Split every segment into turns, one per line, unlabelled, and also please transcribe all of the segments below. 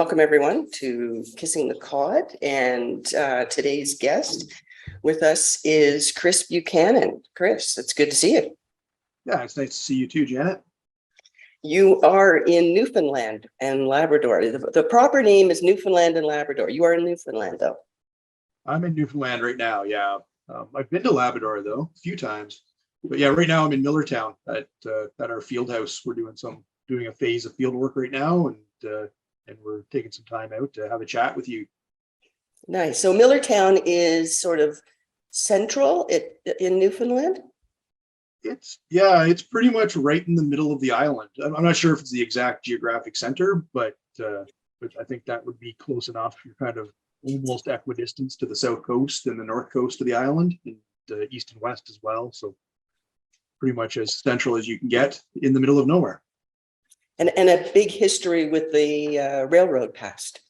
welcome everyone to Kissing the Cod, and today's guest with us is Chris Buchanan. Chris, it's good to see you.
Yeah, it's nice to see you too, Janet.
You are in Newfoundland and Labrador. The proper name is Newfoundland and Labrador. You are in Newfoundland, though.
I'm in Newfoundland right now, yeah. I've been to Labrador, though, a few times. But yeah, right now I'm in Millertown at our field house. We're doing a phase of field work right now, and we're taking some time out to have a chat with you.
Nice. So Millertown is sort of central in Newfoundland?
It's pretty much right in the middle of the island. I'm not sure if it's the exact geographic center, but I think that would be close enough. You're kind of almost equidistant to the south coast and the north coast of the island, and east and west as well. So pretty much as central as you can get in the middle of nowhere.
And a big history with the railroad past.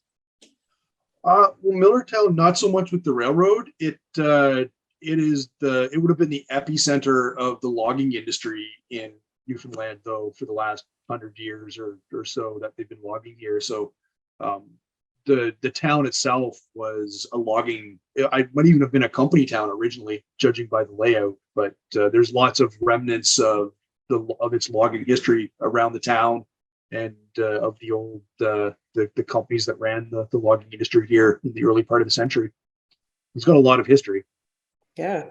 Well, Millertown, not so much with the railroad. It would have been the epicenter of the logging industry in Newfoundland, though, for the last 100 years or so that they've been logging here. So the town itself was a logging, I might even have been a company town originally, judging by the layout, but there's lots of remnants of its logging history around the town, and of the old the companies that ran the logging industry here in the early part of the century. It's got a lot of history.
Yeah.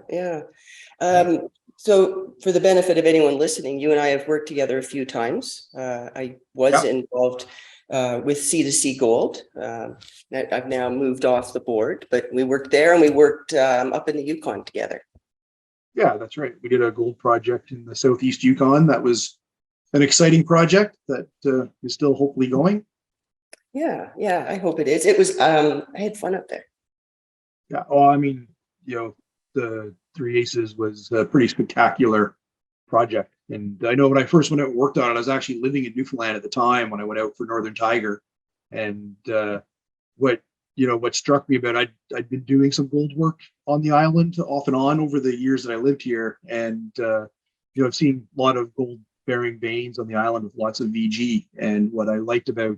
So for the benefit of anyone listening, you and I have worked together a few times. I was involved with C2C Gold. I've now moved off the board, but we worked there, and we worked up in the Yukon together. Yeah,
that's right. We did a gold project in the southeast Yukon. That was an exciting project that is still hopefully going.
Yeah, I hope it is. It was, I had fun up there.
Yeah, well, I mean, the Three Aces was a pretty spectacular project. And I know when I first went out and worked on it, I was actually living in Newfoundland at the time when I went out for Northern Tiger. And what struck me about it, I'd been doing some gold work on the island off and on over the years that I lived here. And, I've seen a lot of gold bearing veins on the island with lots of VG. And what I liked about,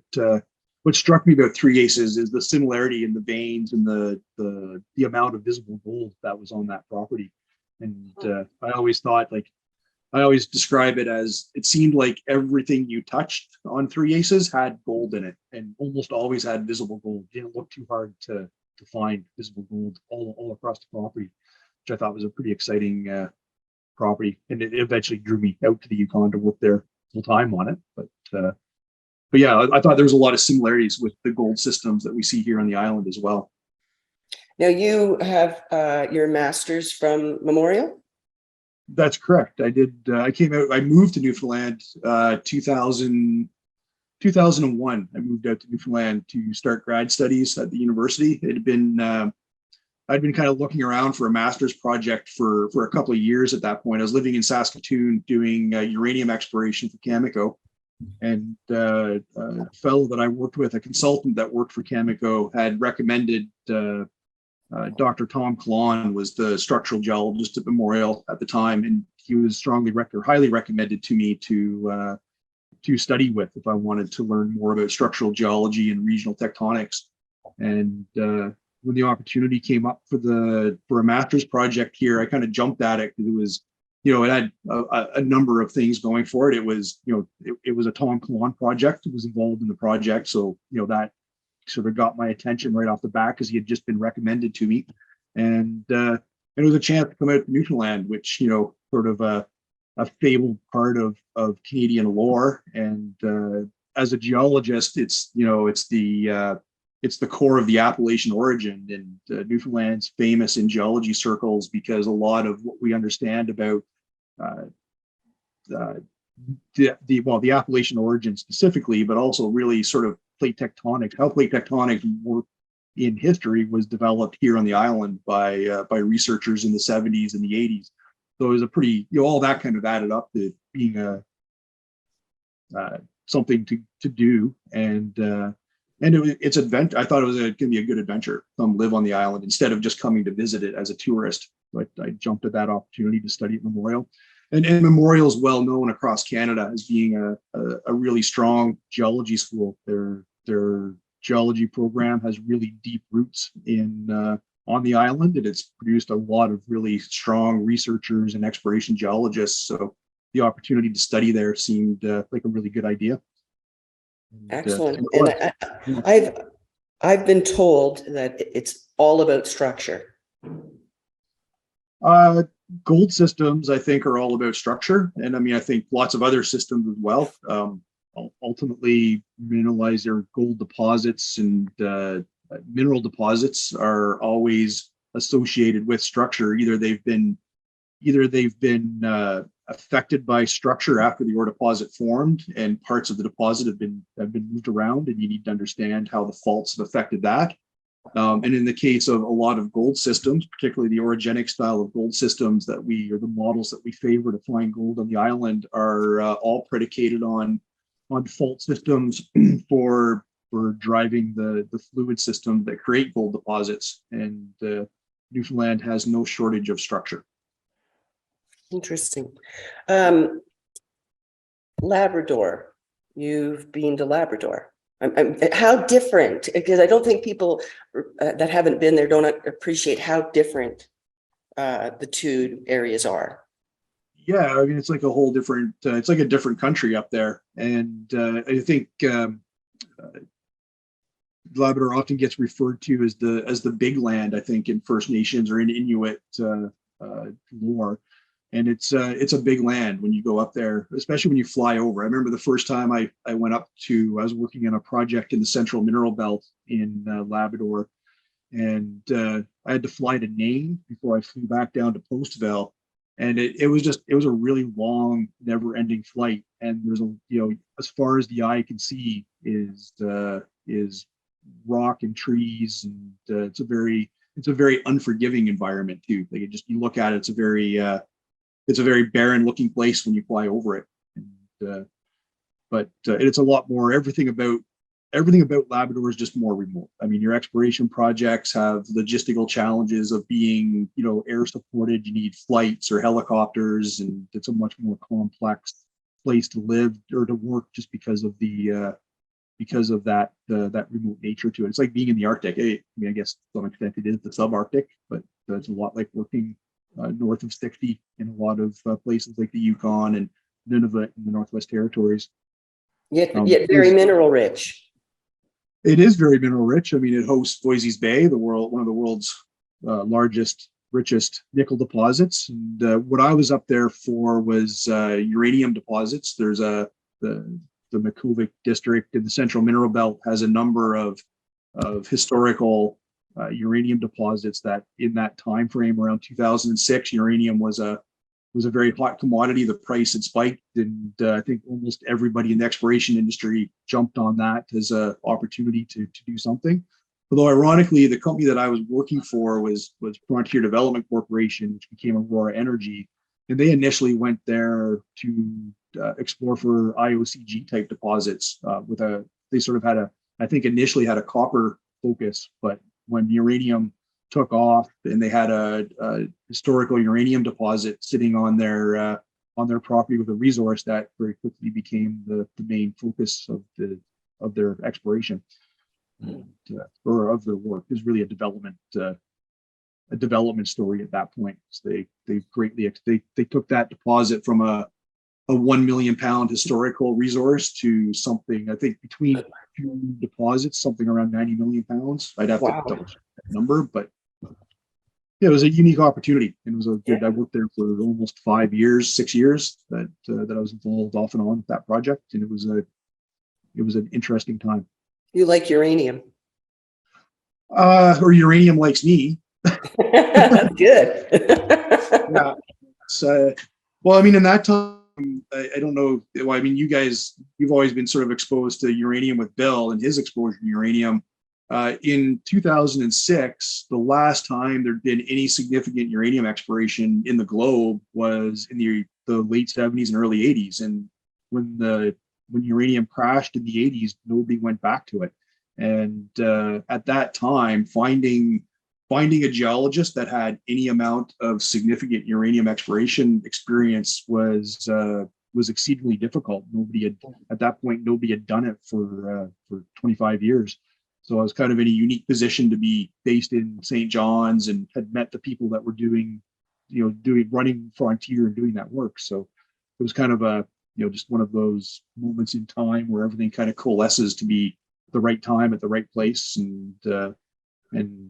what struck me about Three Aces is the similarity in the veins and the amount of visible gold that was on that property. And I always thought, I always describe it as, it seemed like everything you touched on Three Aces had gold in it, and almost always had visible gold. It didn't look too hard to find visible gold all across the property, which I thought was a pretty exciting property. And it eventually drew me out to the Yukon to work there full time on it. But yeah, I thought there was a lot of similarities with the gold systems that we see here on the island as well.
Now you have your master's from Memorial?
That's correct. I did. I moved to Newfoundland 2001. I moved out to Newfoundland to start grad studies at the university. I'd been kind of looking around for a master's project for a couple of years at that point. I was living in Saskatoon doing uranium exploration for Cameco. And a fellow that I worked with, a consultant that worked for Cameco, had recommended Dr. Tom Klon was the structural geologist at Memorial at the time, and he was highly recommended to me to study with if I wanted to learn more about structural geology and regional tectonics. And when the opportunity came up for a master's project here, I kind of jumped at it because it was, it had a number of things going for it. It was, it was a Tom Klon project. It was involved in the project. So, that sort of got my attention right off the bat because he had just been recommended to me. And it was a chance to come out to Newfoundland, which, sort of a fabled part of Canadian lore. And as a geologist, it's the core of the Appalachian origin, and Newfoundland's famous in geology circles because a lot of what we understand about the Appalachian origin specifically, but also really sort of plate tectonics, how plate tectonics work in history, was developed here on the island by researchers in the 70s and the 80s. So it was a pretty, all that kind of added up to being something to do. And it's adventure. I thought it was going to be a good adventure. Come live on the island instead of just coming to visit it as a tourist. But I jumped at that opportunity to study at Memorial. And Memorial is well known across Canada as being a really strong geology school. Their geology program has really deep roots in on the island, and it's produced a lot of really strong researchers and exploration geologists. So the opportunity to study there seemed like a really good idea.
Excellent.
And
And I've been told that it's all about structure.
Gold systems, I think, are all about structure, and I mean, I think lots of other systems as well. Ultimately, mineralize their gold deposits and mineral deposits are always associated with structure. Either they've been affected by structure after the ore deposit formed, and parts of the deposit have been moved around, and you need to understand how the faults have affected that. And in the case of a lot of gold systems, particularly the orogenic style of gold systems or the models that we favor to find gold on the island, are all predicated on fault systems for driving the fluid system that create gold deposits. And Newfoundland has no shortage of structure.
Interesting. Labrador, you've been to Labrador. How different, because I don't think people that haven't been there don't appreciate how different the two areas are.
Yeah, I mean, it's like a whole different, it's like a different country up there. And I think Labrador often gets referred to as the big land, I think, in First Nations or in Inuit lore. And it's a big land when you go up there, especially when you fly over. I remember the first time I went up I was working on a project in the Central Mineral Belt in Labrador, and I had to fly to Nain before I flew back down to Postville. And it was a really long, never-ending flight. And there's as far as the eye can see is rock and trees, and it's a very unforgiving environment too. Like you look at it, it's a very barren looking place when you fly over it. And, but it's a lot more, everything about Labrador is just more remote. I mean, your exploration projects have logistical challenges of being, air supported. You need flights or helicopters, and it's a much more complex place to live or to work just because of that remote nature to it. It's like being in the Arctic. I mean, I guess to some extent it is the subarctic, but it's a lot like working north of 60 in a lot of places like the Yukon and Nunavut in the Northwest Territories.
Yet very mineral rich.
It is very mineral rich. I mean, it hosts Voisey's Bay, one of the world's largest, richest nickel deposits. And what I was up there for was uranium deposits. There's the Makovic district in the Central Mineral Belt has a number of historical uranium deposits that in that time frame around 2006, uranium was a very hot commodity. The price had spiked, and I think almost everybody in the exploration industry jumped on that as an opportunity to do something. Although ironically, the company that I was working for was Frontier Development Corporation, which became Aurora Energy, and they initially went there to explore for IOCG type deposits. They sort of had initially had a copper focus, but when uranium took off and they had a historical uranium deposit sitting on their property with a resource, that very quickly became the main focus of their exploration or of their work. It was really a development story at that point. So they took that deposit from a 1 million pound historical resource to something, I think, between two deposits, something around 90 million pounds. I'd have to double check that number, but yeah, it was a unique opportunity, and it was a good. I worked there for almost 6 years that I was involved off and on with that project, and it was an interesting time.
You like uranium?
Or uranium likes me.
Good.
Yeah. So, well, I mean, in that time, I don't know. Well, I mean, you've always been sort of exposed to uranium with Bill and his exposure to uranium. In 2006, the last time there'd been any significant uranium exploration in the globe was in the late 70s and early 80s. And when uranium crashed in the 80s, nobody went back to it. And at that time, finding a geologist that had any amount of significant uranium exploration experience was exceedingly difficult. Nobody had done it for 25 years. So I was kind of in a unique position to be based in St. John's and had met the people that were running Frontier and doing that work. So it was kind of just one of those moments in time where everything kind of coalesces to be the right time at the right place. And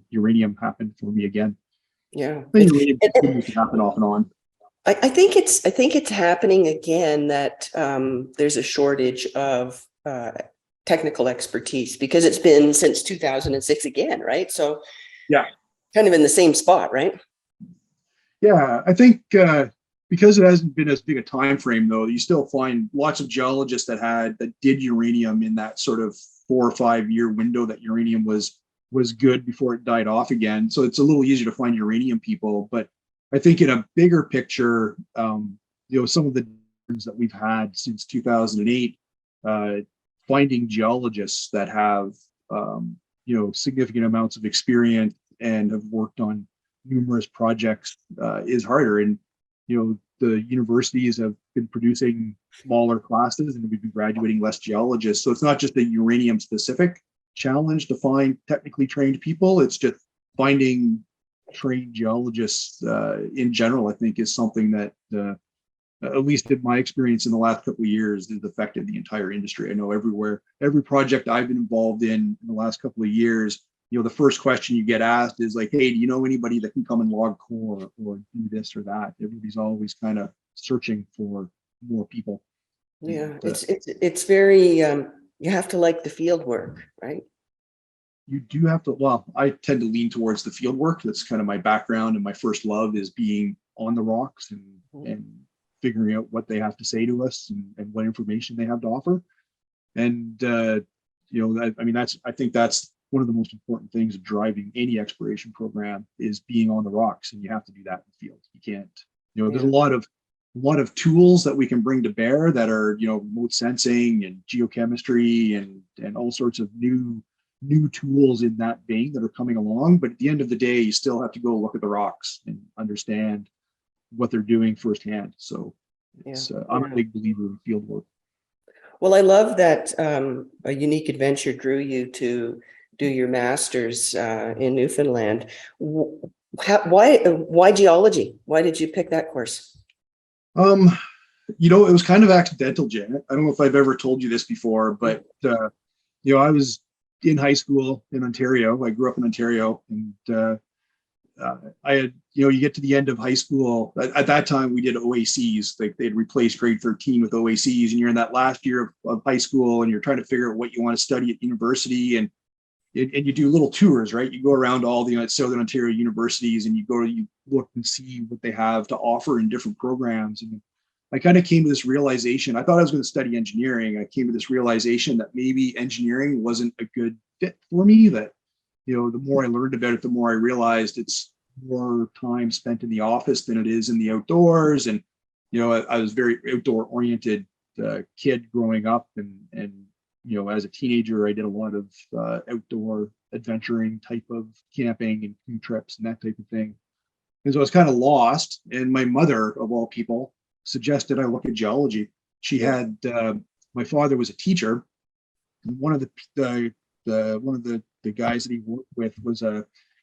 uranium happened for me again.
Yeah.
And uranium continues to happen off and on.
I think it's happening again that there's a shortage of technical expertise because it's been since 2006 again, right? So
yeah,
kind of in the same spot, right?
Yeah, I think because it hasn't been as big a time frame, though, you still find lots of geologists that did uranium in that sort of 4 or 5 year window that uranium was good before it died off again. So it's a little easier to find uranium people. But I think in a bigger picture, some of the that we've had since 2008, finding geologists that have significant amounts of experience and have worked on numerous projects is harder. And the universities have been producing smaller classes and we've been graduating less geologists. So it's not just a uranium specific challenge to find technically trained people. It's just finding trained geologists in general, I think, is something that at least in my experience in the last couple of years, has affected the entire industry. I know every project I've been involved in the last couple of years, the first question you get asked is like, hey, do you know anybody that can come and log core or do this or that? Everybody's always kind of searching for more people.
Yeah, it's very, you have to like the field work, right?
You do have to, well, I tend to lean towards the field work. That's kind of my background, and my first love is being on the rocks and figuring out what they have to say to us and what information they have to offer. And I think that's one of the most important things of driving any exploration program is being on the rocks, and you have to do that in the field. You can't, there's a lot of tools that we can bring to bear that are, remote sensing and geochemistry and all sorts of new tools in that vein that are coming along. But at the end of the day, you still have to go look at the rocks and understand what they're doing firsthand. So I'm a big believer in field work.
Well, I love that a unique adventure drew you to do your master's in Newfoundland. Why geology? Why did you pick that course?
It was kind of accidental, Janet. I don't know if I've ever told you this before, but I was in high school in Ontario. I grew up in Ontario, and I had, you get to the end of high school. At that time, we did OACs. Like they'd replaced grade 13 with OACs, and you're in that last year of high school, and you're trying to figure out what you want to study at university, and you do little tours, right? You go around all the Southern Ontario universities, and you look and see what they have to offer in different programs. And I kind of came to this realization. I thought I was going to study engineering. I came to this realization that maybe engineering wasn't a good fit for me. That the more I learned about it, the more I realized it's more time spent in the office than it is in the outdoors. And, I was very outdoor oriented kid growing up. And as a teenager, I did a lot of outdoor adventuring type of camping and canoe trips and that type of thing. And so I was kind of lost. And my mother, of all people, suggested I look at geology. She had, my father was a teacher. And one of the guys that he worked with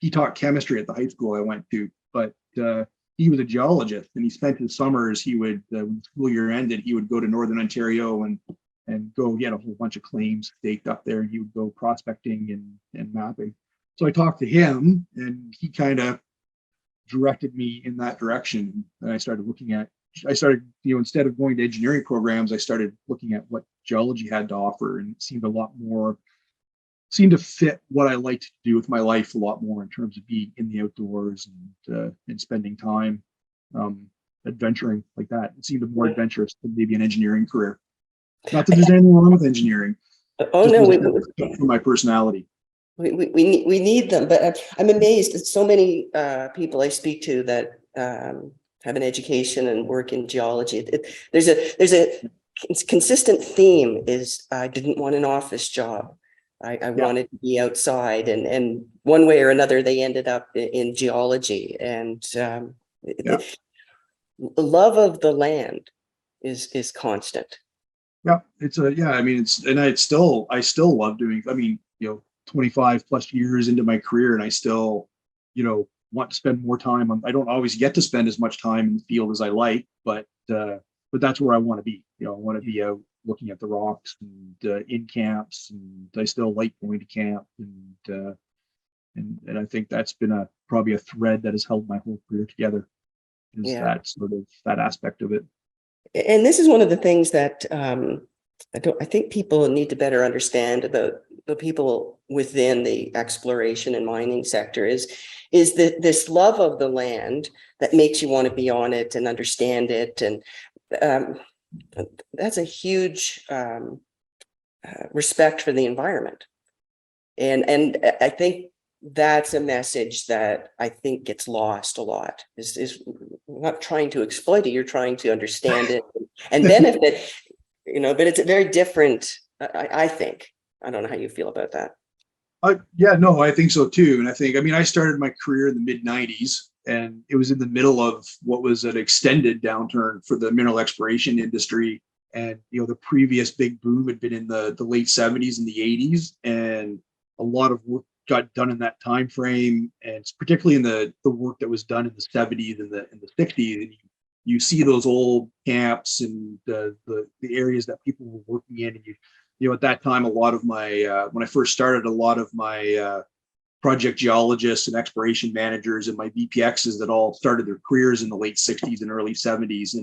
he taught chemistry at the high school I went to, but he was a geologist, and he spent his summers, he would, when the school year ended, he would go to Northern Ontario and go, he had a whole bunch of claims staked up there, and he would go prospecting and mapping. So I talked to him, and he kind of directed me in that direction. And I started, instead of going to engineering programs, I started looking at what geology had to offer, and it seemed to fit what I liked to do with my life a lot more in terms of being in the outdoors and spending time adventuring like that. It seemed more adventurous than maybe an engineering career. Not that there's anything wrong with engineering.
Oh no,
for my personality.
We need them, but I'm amazed at so many people I speak to that have an education and work in geology. There's a consistent theme is I didn't want an office job. I wanted to be outside, and one way or another, they ended up in geology. And the love of the land is constant.
Yeah, I still love doing. 25 plus years into my career, and I still, want to spend more time on. I don't always get to spend as much time in the field as I like, but that's where I want to be. I want to be out looking at the rocks and in camps, and I still like going to camp, and I think that's been probably a thread that has held my whole career together. Is
Yeah.
that sort of that aspect of it.
And this is one of the things that I think people need to better understand about the people within the exploration and mining sector is that this love of the land that makes you want to be on it and understand it. And that's a huge respect for the environment. And I think that's a message that I think gets lost a lot, is not trying to exploit it, you're trying to understand it and benefit, but it's a very different, I think. I don't know how you feel about that.
Yeah, no, I think so too. And I started my career in the mid 90s, and it was in the middle of what was an extended downturn for the mineral exploration industry. And, the previous big boom had been in the late 70s and the 80s. And a lot of work got done in that time frame, and particularly in the work that was done in the 70s and the 60s. And you see those old camps and the areas that people were working in, and at that time, a lot of my when I first started, a lot of my project geologists and exploration managers and my BPXs that all started their careers in the late 60s and early 70s,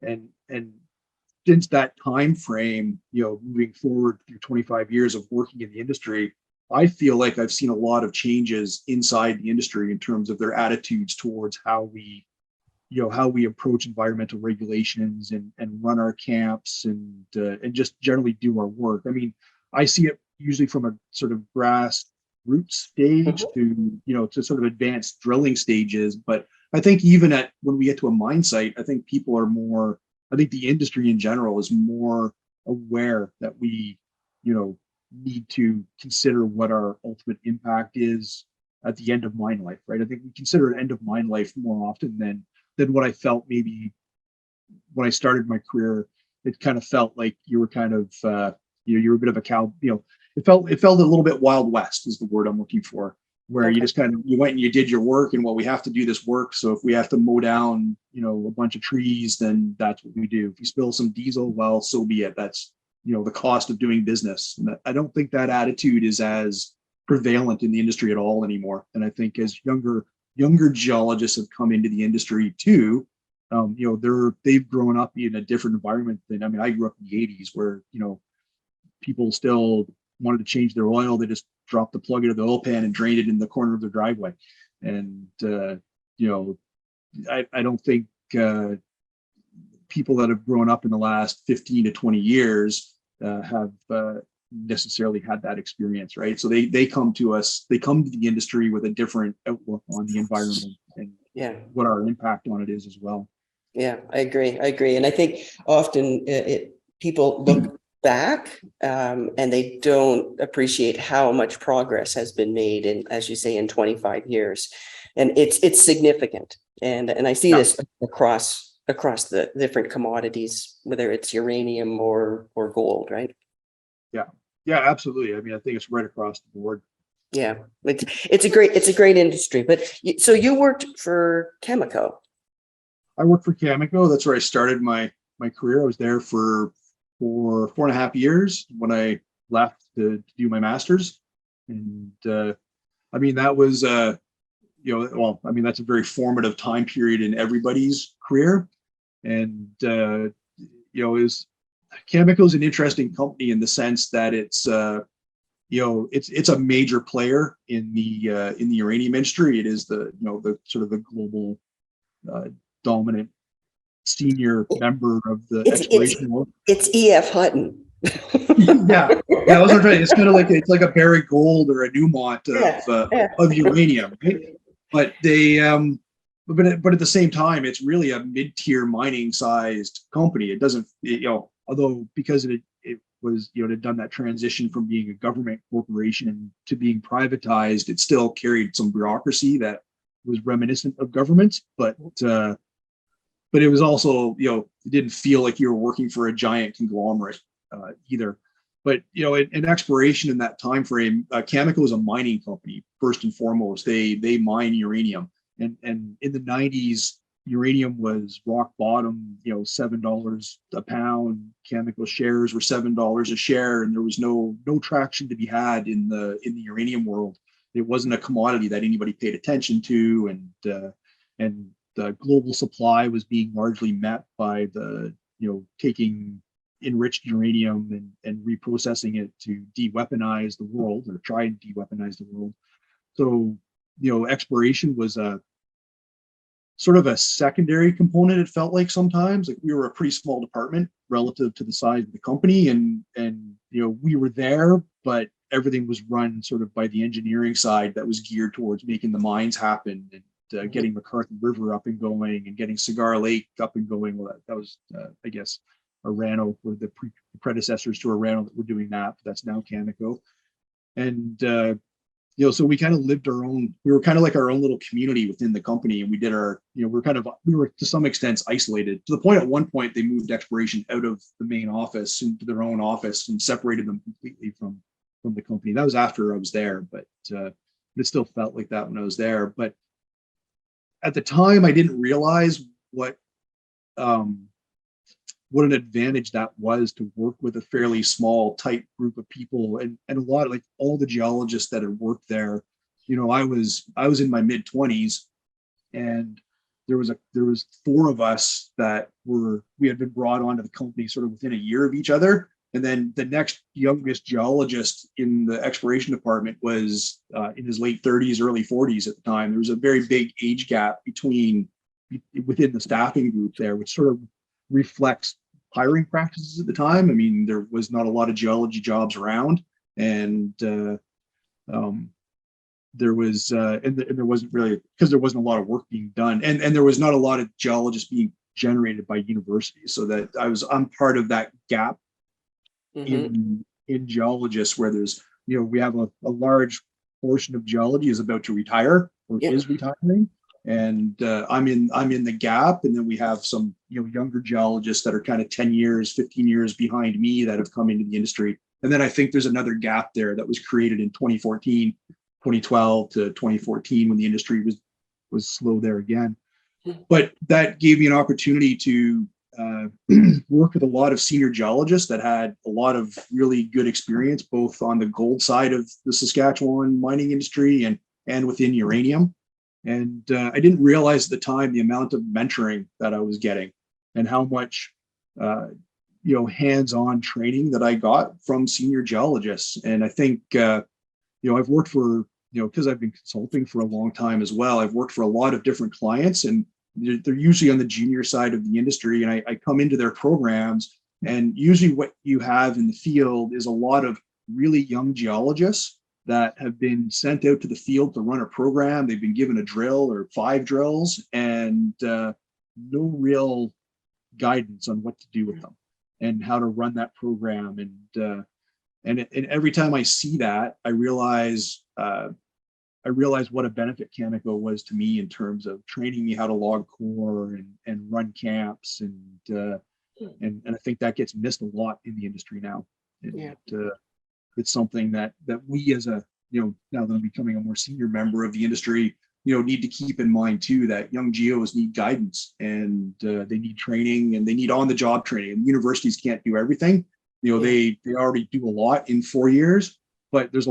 and since that time frame, moving forward through 25 years of working in the industry, I feel like I've seen a lot of changes inside the industry in terms of their attitudes towards how we approach environmental regulations and run our camps and just generally do our work. I see it usually from a sort of grassroots stage to sort of advanced drilling stages. But I think even when we get to a mine site, I think the industry in general is more aware that we, need to consider what our ultimate impact is at the end of mine life, right? I think we consider an end of mine life more often than what I felt maybe when I started my career. It kind of felt like you were kind of, you were a bit of a cow, it felt a little bit Wild West is the word I'm looking for, where you just you went and you did your work, and we have to do this work. So if we have to mow down, a bunch of trees, then that's what we do. If you spill some diesel, well, so be it. That's, the cost of doing business. And I don't think that attitude is as prevalent in the industry at all anymore. And I think as younger geologists have come into the industry too, they've grown up in a different environment than, I grew up in the 80s where, people still wanted to change their oil. They just dropped the plug into the oil pan and drained it in the corner of their driveway. And, I don't think people that have grown up in the last 15 to 20 years have necessarily had that experience, right? So they come to the industry with a different outlook on the environment and what our impact on it is as well.
Yeah, I agree. And I think often people look back and they don't appreciate how much progress has been made in, as you say, in 25 years. And it's significant. And I see this across the different commodities, whether it's uranium or gold, right?
Yeah, absolutely. I think it's right across the board.
Yeah, it's a great industry. But so you worked for Cameco.
I worked for Cameco. That's where I started my career. I was there for 4.5 years when I left to do my master's. And that was that's a very formative time period in everybody's career. And Cameco is an interesting company in the sense that it's a major player in the uranium industry. It is the sort of the global dominant senior member of the exploration world.
It's E.F. Hutton.
yeah, that's what I'm trying. It's kind of like a Barrick Gold or a Newmont of uranium, right? But they but at the same time, it's really a mid-tier mining sized company. It doesn't, although because it was, it had done that transition from being a government corporation to being privatized, it still carried some bureaucracy that was reminiscent of governments, but it was also, it didn't feel like you were working for a giant conglomerate either. but in exploration in that time frame, Cameco is a mining company first and foremost. They mine uranium, and in the 90s, uranium was rock bottom. $7 a pound. Cameco shares were $7 a share, and there was no traction to be had in the uranium world. It wasn't a commodity that anybody paid attention to, and the global supply was being largely met by taking enriched uranium and reprocessing it to de-weaponize the world, or try and de-weaponize the world. So, exploration was a sort of a secondary component. It felt like sometimes, like we were a pretty small department relative to the size of the company, and we were there, but everything was run sort of by the engineering side that was geared towards making the mines happen, and getting McArthur River up and going, and getting Cigar Lake up and going. Well, that was, I guess, Orano, or the predecessors to Orano that were doing that. But that's now Cameco. And so we kind of lived our own. We were kind of like our own little community within the company, and we did our. We were to some extent isolated, to the point at one point they moved exploration out of the main office into their own office and separated them completely from the company. That was after I was there, but it still felt like that when I was there. But at the time, I didn't realize what an advantage that was to work with a fairly small, tight group of people, and a lot of, like, all the geologists that had worked there. I was in my mid-20s, and there was 4 of us that we had been brought onto the company sort of within a year of each other. And then the next youngest geologist in the exploration department was in his late 30s, early 40s at the time. There was a very big age gap within the staffing group there, which sort of reflects hiring practices at the time. I mean, there was not a lot of geology jobs around, and there wasn't really, because there wasn't a lot of work being done, and there was not a lot of geologists being generated by universities. So that I'm part of that gap in geologists, where there's we have a large portion of geology is about to retire, or is retiring, and I'm in the gap. And then we have some younger geologists that are kind of 10 years 15 years behind me that have come into the industry. And then I think there's another gap there that was created in 2012 to 2014, when the industry was slow there again. But that gave me an opportunity to work with a lot of senior geologists that had a lot of really good experience, both on the gold side of the Saskatchewan mining industry and within uranium. And I didn't realize at the time the amount of mentoring that I was getting, and how much hands-on training that I got from senior geologists. And I think I've worked for because I've been consulting for a long time as well, I've worked for a lot of different clients, and they're usually on the junior side of the industry. And I come into their programs, and usually what you have in the field is a lot of really young geologists that have been sent out to the field to run a program. They've been given a drill or 5 drills, and no real guidance on what to do with them and how to run that program. And every time I see that, I realize what a benefit Cameco was to me in terms of training me how to log core and run camps, and I think that gets missed a lot in the industry now. It's something that we, as a now that I'm becoming a more senior member of the industry, need to keep in mind too, that young geos need guidance, and they need training, and they need on-the-job training. And universities can't do everything. They already do a lot in 4 years, but there's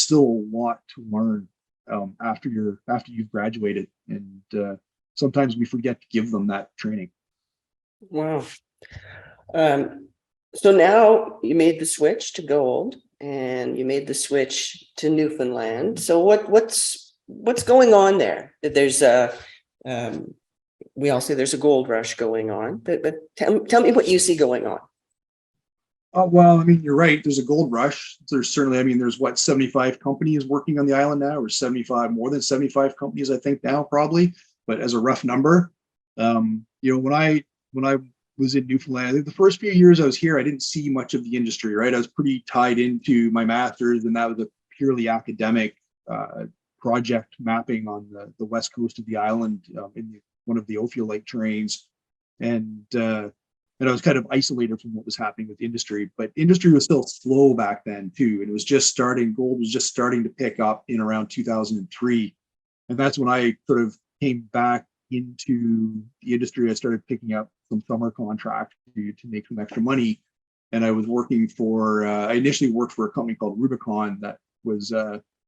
still a lot to learn after you've graduated, and sometimes we forget to give them that training.
Wow. So now you made the switch to gold, and you made the switch to Newfoundland. So what's going on there? There's we all say there's a gold rush going on, but tell me what you see going on.
Well, I mean, you're right. There's a gold rush. There's certainly, there's 75 companies working on the island now, or more than 75 companies, I think now, probably, but as a rough number. When I was in Newfoundland, I think the first few years I was here, I didn't see much of the industry, right? I was pretty tied into my master's, and that was a purely academic project mapping on the west coast of the island in one of the ophiolite terrains. And and I was kind of isolated from what was happening with industry. But industry was still slow back then too, and it was just starting. Gold was just starting to pick up in around 2003, and that's when I sort of came back into the industry. I started picking up some summer contracts to make some extra money, and I was working for. I initially worked for a company called Rubicon that was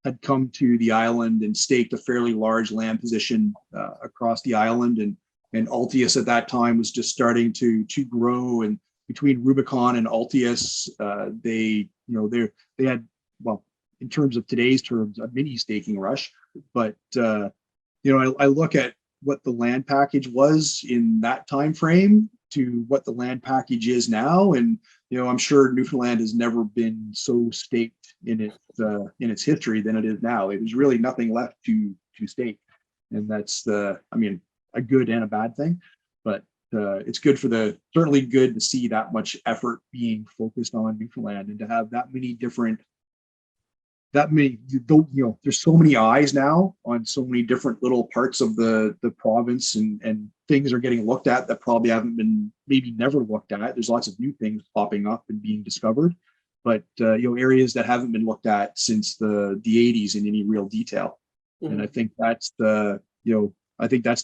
had come to the island and staked a fairly large land position across the island, and Altius at that time was just starting to grow. And between Rubicon and Altius, they had, well, in terms of today's terms, a mini staking rush. But I look at what the land package was in that time frame to what the land package is now, and I'm sure Newfoundland has never been so staked in its history than it is now. There's really nothing left to stake, and that's a good and a bad thing. But it's good certainly good to see that much effort being focused on Newfoundland, and to have that many different. There's so many eyes now on so many different little parts of the province, and things are getting looked at that probably haven't been, maybe never looked at. There's lots of new things popping up and being discovered, but areas that haven't been looked at since the 80s in any real detail. Mm-hmm. And I think that's the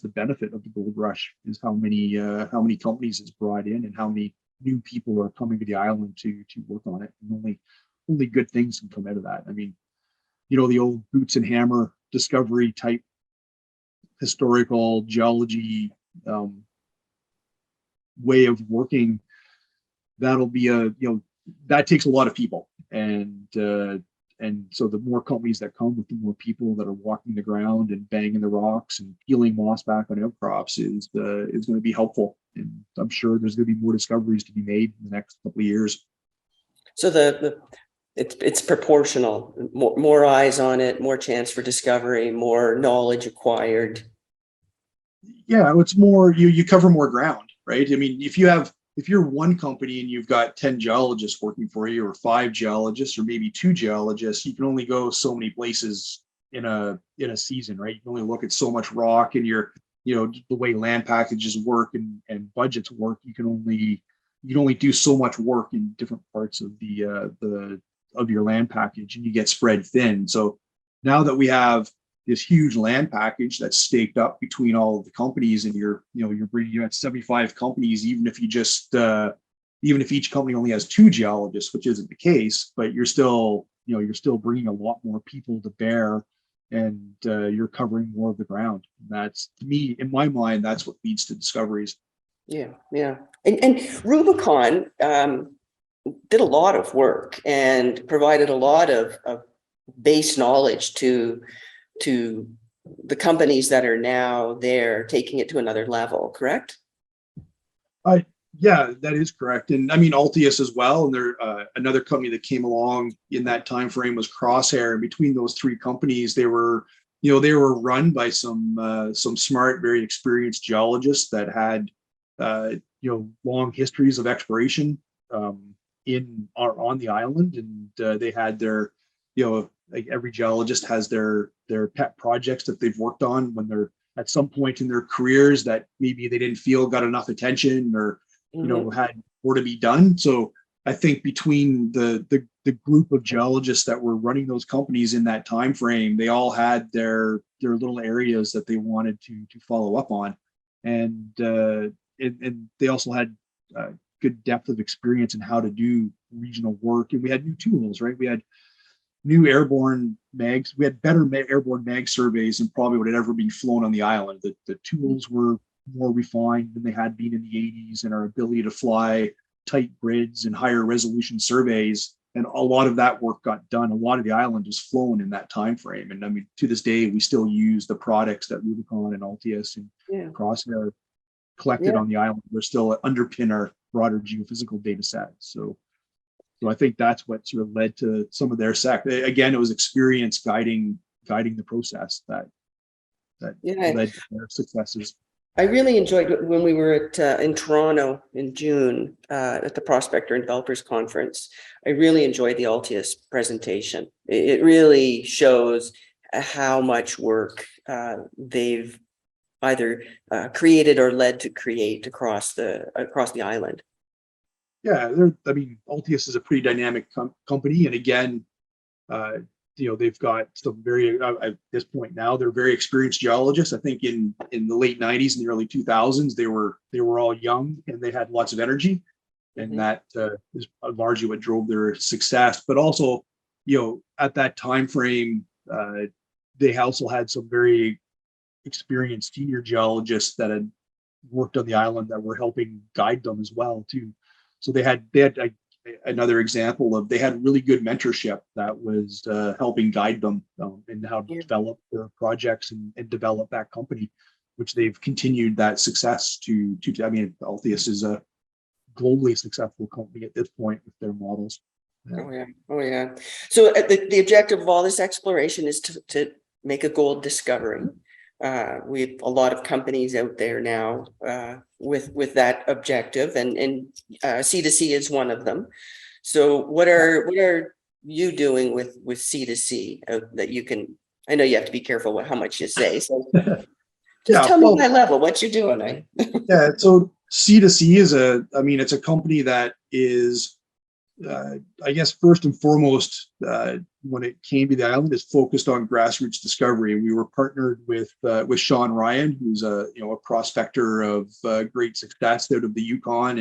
benefit of the gold rush, is how many companies it's brought in, and how many new people are coming to the island to work on it. And only good things can come out of that. I mean, the old boots and hammer discovery type historical geology way of working, that'll be that takes a lot of people. And so the more companies that come, with the more people that are walking the ground and banging the rocks and peeling moss back on outcrops is going to be helpful. And I'm sure there's going to be more discoveries to be made in the next couple of years.
So it's proportional, more eyes on it, more chance for discovery, more knowledge acquired.
Yeah, it's more, you cover more ground, right? I mean, if you're one company and you've got 10 geologists working for you, or 5 geologists, or maybe 2 geologists, you can only go so many places in a season, right? You can only look at so much rock, and the way land packages work and budgets work, you can only do so much work in different parts of of your land package, and you get spread thin. So now that we have this huge land package that's staked up between all of the companies, and you're at 75 companies, even if each company only has 2 geologists, which isn't the case, but you're still bringing a lot more people to bear, and you're covering more of the ground. That's, to me, in my mind, that's what leads to discoveries.
Yeah. And Rubicon did a lot of work and provided a lot of base knowledge to the companies that are now there, taking it to another level, correct?
Yeah, that is correct. And I mean, Altius as well. And there another company that came along in that time frame was Crosshair. And between those 3 companies, they were run by some smart, very experienced geologists that had long histories of exploration on the island, and they had their like every geologist has their pet projects that they've worked on when they're at some point in their careers that maybe they didn't feel got enough attention, or had more to be done. So I think between the group of geologists that were running those companies in that time frame, they all had their little areas that they wanted to follow up on, and they also had good depth of experience in how to do regional work. And we had new tools, right? We had new airborne mags. We had better airborne mag surveys than probably would have ever been flown on the island. The tools were more refined than they had been in the 80s, and our ability to fly tight grids and higher resolution surveys. And a lot of that work got done. A lot of the island was flown in that time frame. And I mean, to this day, we still use the products that Rubicon and Altius and Crosshair collected on the island. We're still underpin our broader geophysical data set. So I think that's what sort of led to some of their again, it was experience guiding the process that led to their successes.
I really enjoyed when we were in Toronto in June at the Prospector and Developers Conference. I really enjoyed the Altius presentation. It really shows how much work they've either created or led to create across the island.
Yeah, I mean, Altius is a pretty dynamic company, and again, uh, they've got some very at this point now they're very experienced geologists. I think in the late '90s and the early 2000s they were all young and they had lots of energy, and
Mhm.
that is largely what drove their success. But also, at that time frame, they also had some very experienced senior geologists that had worked on the island that were helping guide them as well too. So they had another example of they had really good mentorship that was helping guide them in how to
Yeah.
develop their projects and develop that company, which they've continued that success to. I mean, Altius is a globally successful company at this point with their models. Yeah.
Oh yeah, oh yeah. So the objective of all this exploration is to make a gold discovery. We have a lot of companies out there now with that objective, and C2C is one of them. So what are you doing with C2C that you can? I know you have to be careful how much you say. So just
Yeah,
tell me
well,
high level what you're doing.
yeah. So C2C is I mean, it's a company that is I guess first and foremost, when it came to the island, is focused on grassroots discovery. And we were partnered with Sean Ryan, who's a prospector of great success out of the Yukon,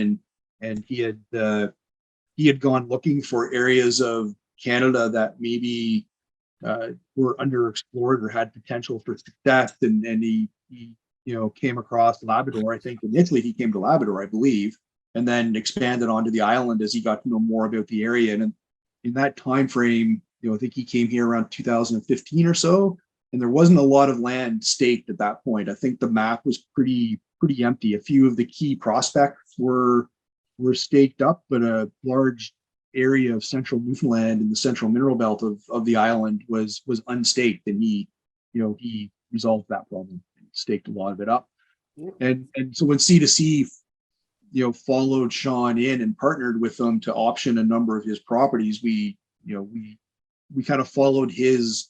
and he had gone looking for areas of Canada that maybe were underexplored or had potential for success, and he came across Labrador. I think initially he came to Labrador, I believe, and then expanded onto the island as he got to know more about the area. And in that time frame, I think he came here around 2015 or so, and there wasn't a lot of land staked at that point. I think the map was pretty empty. A few of the key prospects were staked up, but a large area of central Newfoundland and the central mineral belt of the island was unstaked, and he resolved that problem and staked a lot of it up. And so when C2C followed Sean in and partnered with them to option a number of his properties, we kind of followed his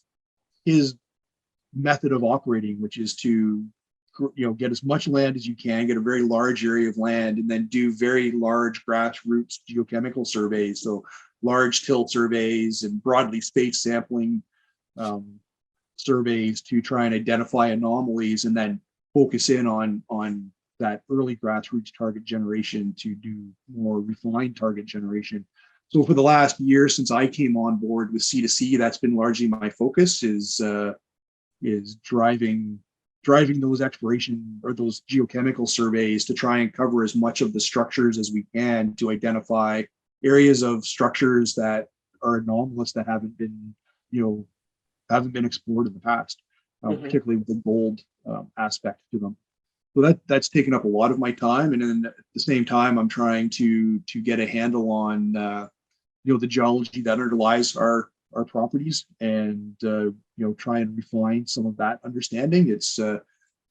method of operating, which is to get as much land as you can, get a very large area of land, and then do very large grassroots geochemical surveys. So large till surveys and broadly spaced sampling surveys to try and identify anomalies, and then focus in on that early grassroots target generation to do more refined target generation. So for the last year since I came on board with C2C, that's been largely my focus, is driving those exploration or those geochemical surveys to try and cover as much of the structures as we can to identify areas of structures that are anomalous, that haven't been explored in the past, particularly with the gold aspect to them. So that's taken up a lot of my time, and then at the same time, I'm trying to get a handle on the geology that underlies our properties, and try and refine some of that understanding. It's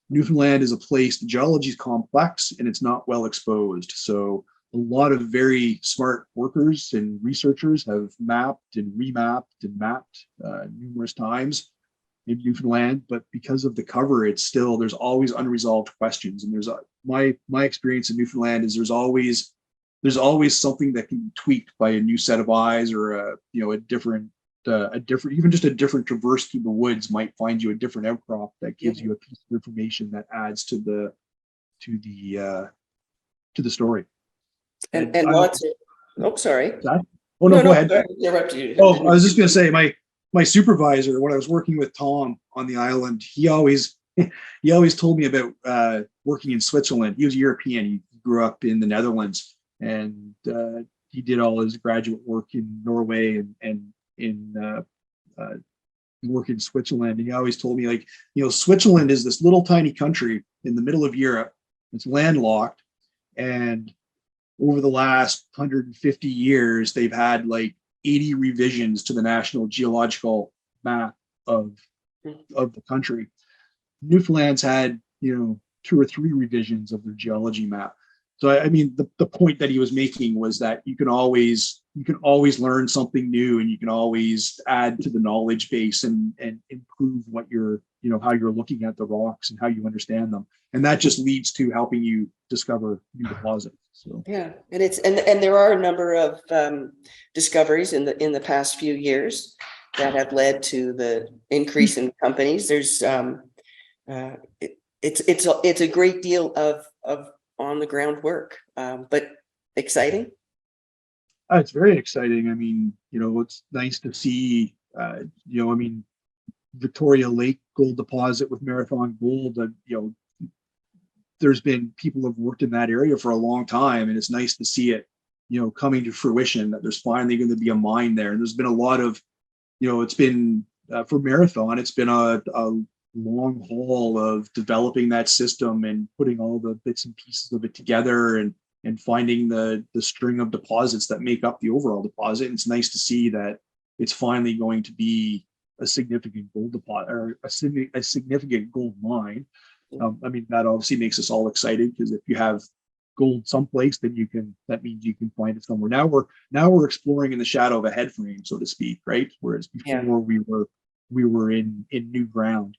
Newfoundland is a place, the geology is complex and it's not well exposed. So a lot of very smart workers and researchers have mapped and remapped and mapped numerous times in Newfoundland, but because of the cover, there's always unresolved questions. And my experience in Newfoundland is there's always something that can be tweaked by a new set of eyes, or a different even just a different traverse through the woods might find you a different outcrop that gives you a piece of information that adds to the story.
And lots of, oh, sorry.
Oh no, go ahead.
Sorry, interrupt you.
Oh, I was just going to say, my supervisor, when I was working with Tom on the island, he always told me about working in Switzerland. He was European. He grew up in the Netherlands, and he did all his graduate work in Norway and in work in Switzerland. And he always told me, like, Switzerland is this little tiny country in the middle of Europe. It's landlocked, and over the last 150 years, they've had like 80 revisions to the national geological map of the country. Newfoundland's had 2 or 3 revisions of their geology map. So I mean, the point that he was making was that you can always learn something new, and you can always add to the knowledge base and improve what you're how you're looking at the rocks and how you understand them. And that just leads to helping you discover new deposits. So
yeah, and and there are a number of discoveries in the past few years that have led to the increase in companies. There's it's a great deal of on the ground work, but exciting.
it's very exciting. I mean, it's nice to see, Victoria Lake gold deposit with Marathon Gold, there's been people have worked in that area for a long time, and it's nice to see it, coming to fruition, that there's finally going to be a mine there. And there's been a lot of, it's been for Marathon, it's been a long haul of developing that system and putting all the bits and pieces of it together and finding the string of deposits that make up the overall deposit. And it's nice to see that it's finally going to be a significant gold deposit, or a significant gold mine. I mean, that obviously makes us all excited, because if you have gold someplace, then that means you can find it somewhere. Now we're exploring in the shadow of a head frame, so to speak, right? Whereas before we were in new ground.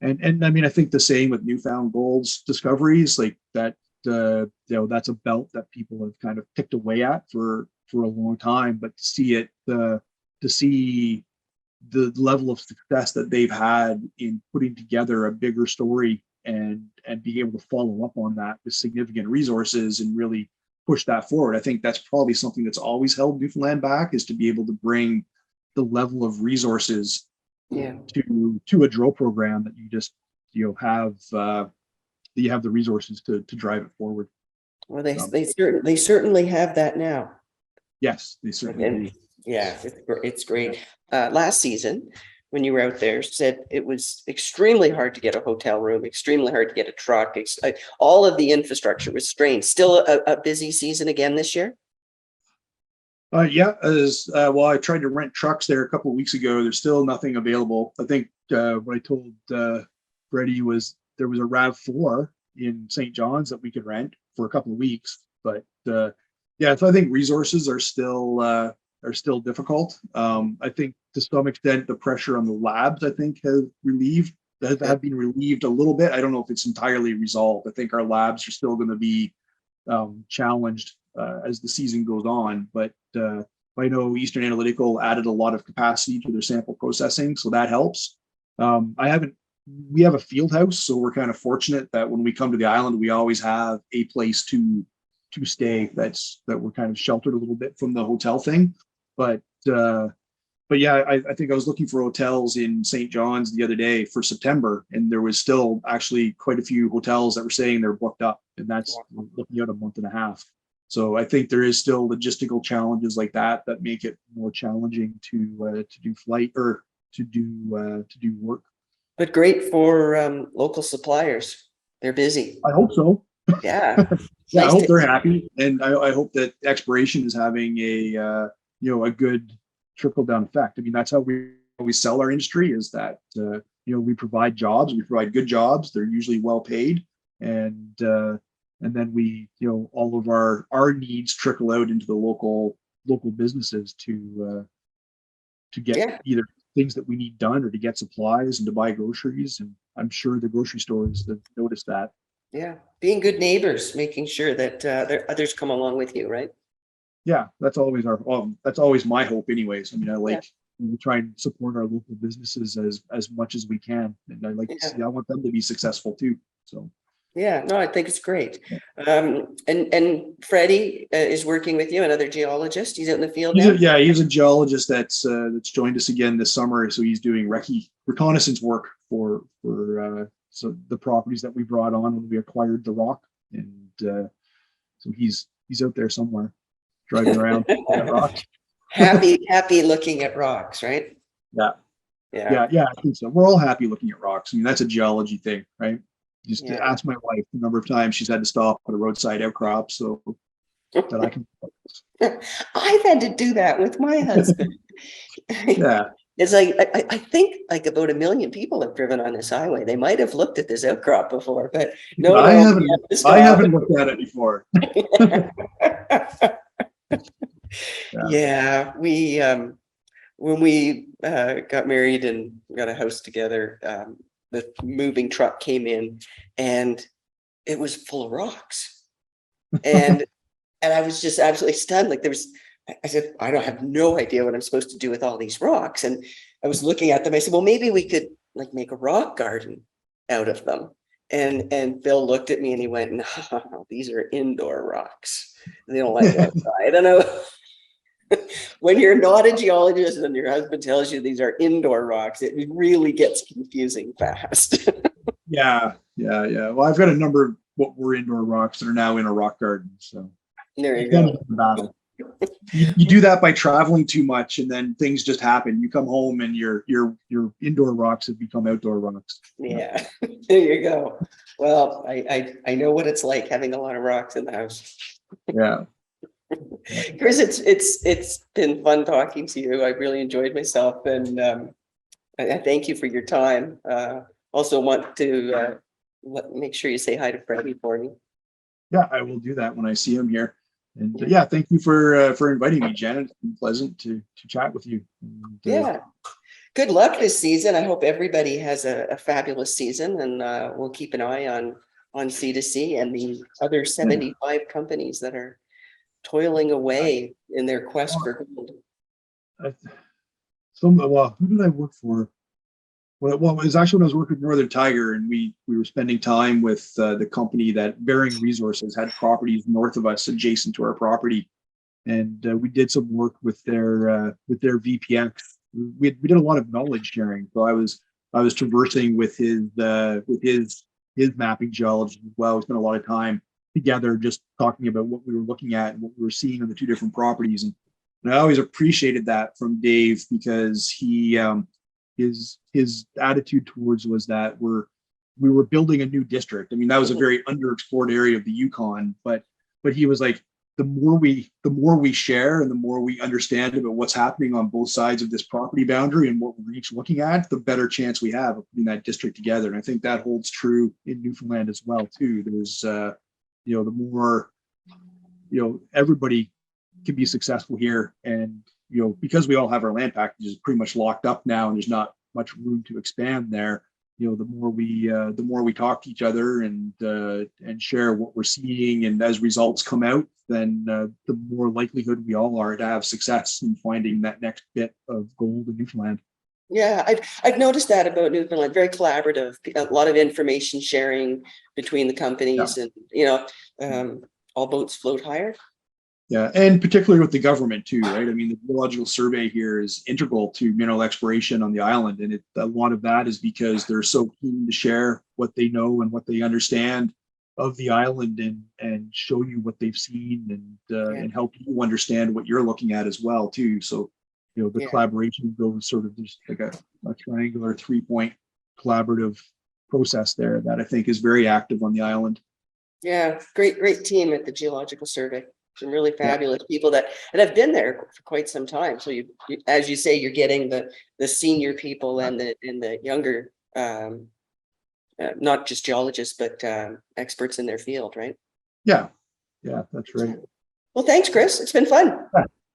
And I mean, I think the same with Newfound Gold's discoveries, like that, that's a belt that people have kind of picked away at for a long time, but to see the level of success that they've had in putting together a bigger story and being able to follow up on that with significant resources and really push that forward. I think that's probably something that's always held Newfoundland back, is to be able to bring the level of resources to a drill program that you just have you have the resources to drive it forward.
Well, they certainly have that now.
Yes, they certainly do.
Yeah, it's great. Last season, when you were out there, said it was extremely hard to get a hotel room, extremely hard to get a truck. All of the infrastructure was strained. Still a busy season again this year?
Yeah, well, I tried to rent trucks there a couple of weeks ago. There's still nothing available. I think what I told Freddie was there was a RAV4 in St. John's that we could rent for a couple of weeks. But yeah, so I think resources are still difficult. I think to some extent the pressure on the labs, I think, have been relieved a little bit. I don't know if it's entirely resolved. I think our labs are still going to be challenged as the season goes on, but I know Eastern Analytical added a lot of capacity to their sample processing, so that helps. We have a field house, so we're kind of fortunate that when we come to the island, we always have a place to stay that we're kind of sheltered a little bit from the hotel thing. But yeah, I think I was looking for hotels in St. John's the other day for September, and there was still actually quite a few hotels that were saying they're booked up, and that's looking at a month and a half. So I think there is still logistical challenges like that make it more challenging to do flight or to do work.
But great for local suppliers. They're busy.
I hope so.
Yeah.
Yeah, I hope they're happy, and I hope that exploration is having a good trickle down effect. I mean, that's how we sell our industry, is that we provide jobs, we provide good jobs. They're usually well paid, and then we all of our needs trickle out into the local businesses to get either things that we need done or to get supplies and to buy groceries. And I'm sure the grocery stores have noticed that.
Yeah, being good neighbors, making sure that others come along with you, right?
Yeah, that's always that's always my hope anyways. I mean, we try and support our local businesses as much as we can, and I want them to be successful too. So
yeah, no, I think it's great. And Freddie is working with you, another geologist. He's out in the field now.
He's a geologist that's joined us again this summer. So he's doing reconnaissance work for so the properties that we brought on when we acquired the rock, and so he's out there somewhere driving around at rock.
happy looking at rocks, right?
Yeah. I think so. We're all happy looking at rocks. I mean, that's a geology thing, right? Just to ask my wife the number of times she's had to stop at a roadside outcrop so that I can.
I've had to do that with my husband.
Yeah.
It's like, I think like about 1 million people have driven on this highway. They might have looked at this outcrop before, but
I haven't looked at it before.
Yeah, we when we got married and got a house together, the moving truck came in, and it was full of rocks. And I was just absolutely stunned. Like I said, I don't have no idea what I'm supposed to do with all these rocks. And I was looking at them. I said, well, maybe we could like make a rock garden out of them. And Bill looked at me and he went, no, these are indoor rocks. They don't like outside. I don't know. When you're not a geologist and your husband tells you these are indoor rocks, it really gets confusing fast.
Yeah. Well, I've got a number of what were indoor rocks that are now in a rock garden. So
There you go.
Battle. You do that by traveling too much, and then things just happen. You come home and your indoor rocks have become outdoor rocks.
Yeah, there you go. Well, I know what it's like having a lot of rocks in the house.
Yeah.
Chris, it's been fun talking to you. I really enjoyed myself, and I thank you for your time. Also want to make sure you say hi to Freddie for me.
Yeah, I will do that when I see him here. And yeah, thank you for inviting me, Janet. It's been pleasant to chat with you. And,
yeah. Good luck this season. I hope everybody has a fabulous season, and we'll keep an eye on C2C and the other 75 companies that are toiling away in their quest for gold.
Well, who did I work for? Well, it was actually when I was working with Northern Tiger, and we were spending time with the company that Bearing Resources had properties north of us, adjacent to our property, and we did some work with their VPX. We did a lot of knowledge sharing. So I was traversing with his mapping geology as well. We spent a lot of time together just talking about what we were looking at and what we were seeing on the two different properties, and I always appreciated that from Dave, because he his attitude towards was that we were building a new district. I mean, that was a very underexplored area of the Yukon, but he was like, the more we share and the more we understand about what's happening on both sides of this property boundary and what we're each looking at, the better chance we have of putting that district together. And I think that holds true in Newfoundland as well too. There's the more everybody can be successful here, and because we all have our land packages pretty much locked up now, and there's not much room to expand there. The more we talk to each other and share what we're seeing, and as results come out, then the more likelihood we all are to have success in finding that next bit of gold in Newfoundland.
Yeah, I've noticed that about Newfoundland. Very collaborative, a lot of information sharing between the companies, and all boats float higher.
Yeah, and particularly with the government too, right? I mean, the geological survey here is integral to mineral exploration on the island, and a lot of that is because they're so keen to share what they know and what they understand of the island, and show you what they've seen, and help you understand what you're looking at as well too. So, the collaboration goes sort of just like a triangular 3-point collaborative process there that I think is very active on the island.
Yeah, great team at the Geological Survey. Some really fabulous people and have been there for quite some time. So you as you say, you're getting the senior people and the younger, not just geologists, but experts in their field, right?
Yeah, that's right.
Well, thanks, Chris. It's been fun.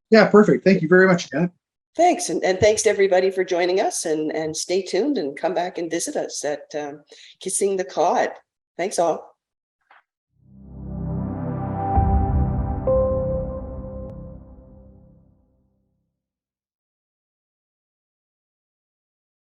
Yeah, perfect. Thank you very much, Janet.
Thanks, and thanks to everybody for joining us, and stay tuned and come back and visit us at Kissing the Cod. Thanks all.